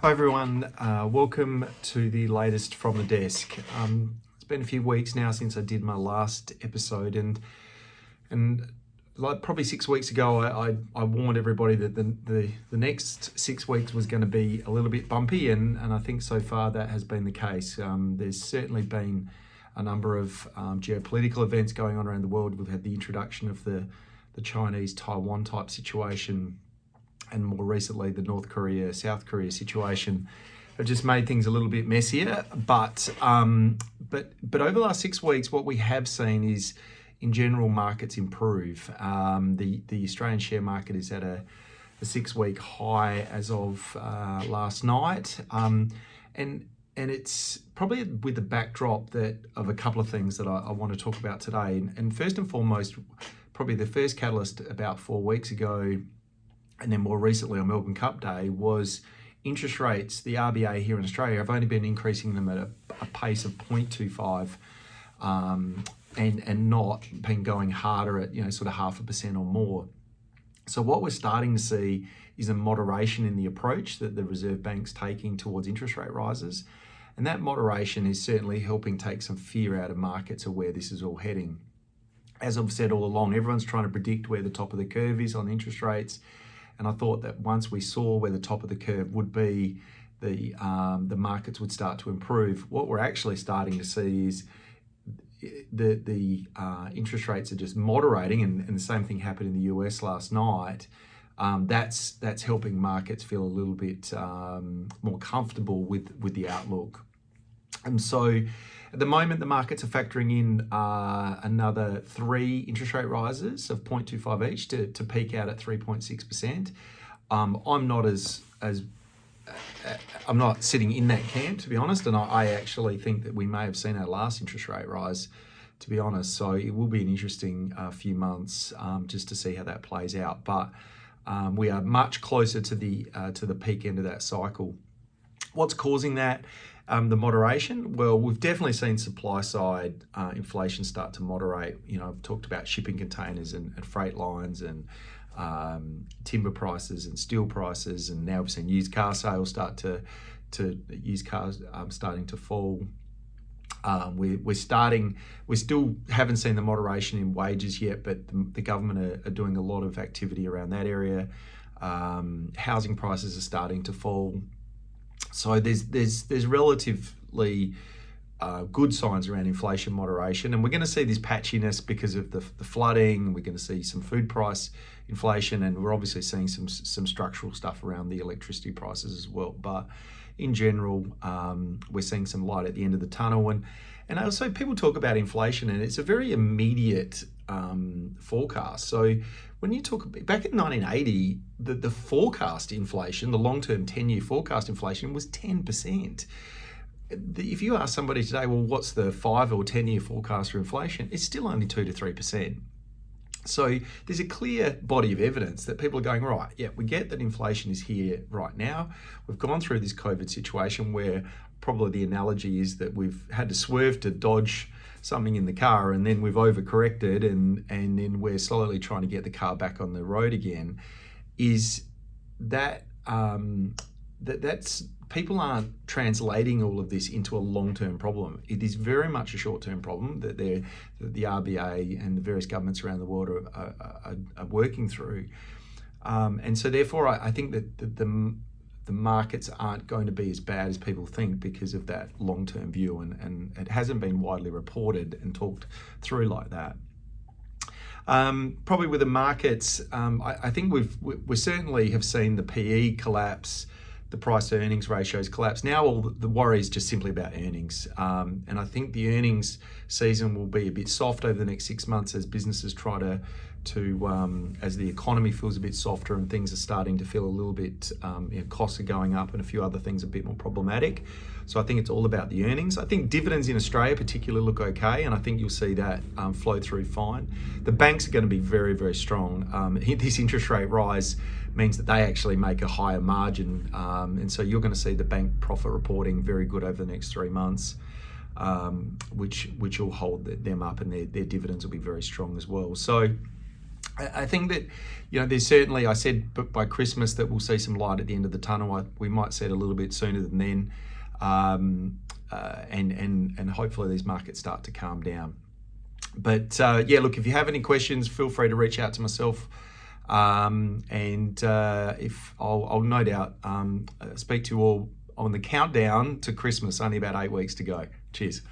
Hi everyone, welcome to the latest from the desk. It's been a few weeks now since I did my last episode, and like probably 6 weeks ago, I warned everybody that the next 6 weeks was going to be a little bit bumpy, and I think so far that has been the case. There's certainly been a number of geopolitical events going on around the world. We've had the introduction of the Chinese-Taiwan type situation, and more recently the North Korea-South Korea situation have just made things a little bit messier. But over the last 6 weeks, what we have seen is, in general, markets improve. The Australian share market is at a 6-week high as of last night, and it's probably with the backdrop of a couple of things that I want to talk about today. And first and foremost, probably the first catalyst about 4 weeks ago, and then more recently on Melbourne Cup Day, was interest rates. The RBA here in Australia have only been increasing them at a pace of 0.25, and not been going harder at sort of 0.5% or more. So what we're starting to see is a moderation in the approach that the Reserve Bank's taking towards interest rate rises, and that moderation is certainly helping take some fear out of markets of where this is all heading. As I've said all along, everyone's trying to predict where the top of the curve is on interest rates. And I thought that once we saw where the top of the curve would be, the markets would start to improve. What we're actually starting to see is the interest rates are just moderating, and the same thing happened in the US last night. That's helping markets feel a little bit more comfortable with the outlook. And so at the moment, the markets are factoring in another 3 interest rate rises of 0.25 each to peak out at 3.6%. I'm not sitting in that camp, to be honest, and I actually think that we may have seen our last interest rate rise, to be honest. So it will be an interesting few months just to see how that plays out. But we are much closer to the peak end of that cycle. What's causing that? The moderation? Well, we've definitely seen supply side inflation start to moderate. I've talked about shipping containers and freight lines and timber prices and steel prices, and now we've seen used car sales starting to fall. We still haven't seen the moderation in wages yet, but the government are doing a lot of activity around that area. Housing prices are starting to fall. So there's relatively good signs around inflation moderation, and we're going to see this patchiness because of the flooding. We're going to see some food price inflation, and we're obviously seeing some structural stuff around the electricity prices as well. But in general, we're seeing some light at the end of the tunnel, and also people talk about inflation, and it's a very immediate forecast. So when you talk back in 1980, the forecast inflation, the long-term 10-year forecast inflation was 10%. If you ask somebody today, well, what's the 5 or 10-year forecast for inflation? It's still only 2 to 3%. So there's a clear body of evidence that people are going, right, yeah, we get that inflation is here right now. We've gone through this COVID situation where probably the analogy is that we've had to swerve to dodge something in the car, and then we've overcorrected, and then we're slowly trying to get the car back on the road again. Is that that's people aren't translating all of this into a long-term problem. It is very much a short-term problem that the RBA and the various governments around the world are working through, and so therefore I think that the markets aren't going to be as bad as people think because of that long-term view, and it hasn't been widely reported and talked through like that. Probably with the markets, I think we certainly have seen the PE collapse, the price-to-earnings ratios collapse. Now all the worry is just simply about earnings, and I think the earnings season will be a bit soft over the next 6 months as businesses try to as the economy feels a bit softer and things are starting to feel a little bit, costs are going up and a few other things a bit more problematic. So I think it's all about the earnings. I think dividends in Australia particularly look okay, and I think you'll see that flow through fine. The banks are going to be very, very strong. This interest rate rise means that they actually make a higher margin, and so you're going to see the bank profit reporting very good over the next 3 months. Which will hold them up, and their dividends will be very strong as well. So I think that, there's certainly, I said by Christmas that we'll see some light at the end of the tunnel. We might see it a little bit sooner than then. And hopefully these markets start to calm down. But yeah, look, if you have any questions, feel free to reach out to myself. If I'll no doubt speak to you all on the countdown to Christmas, only about 8 weeks to go. Cheers.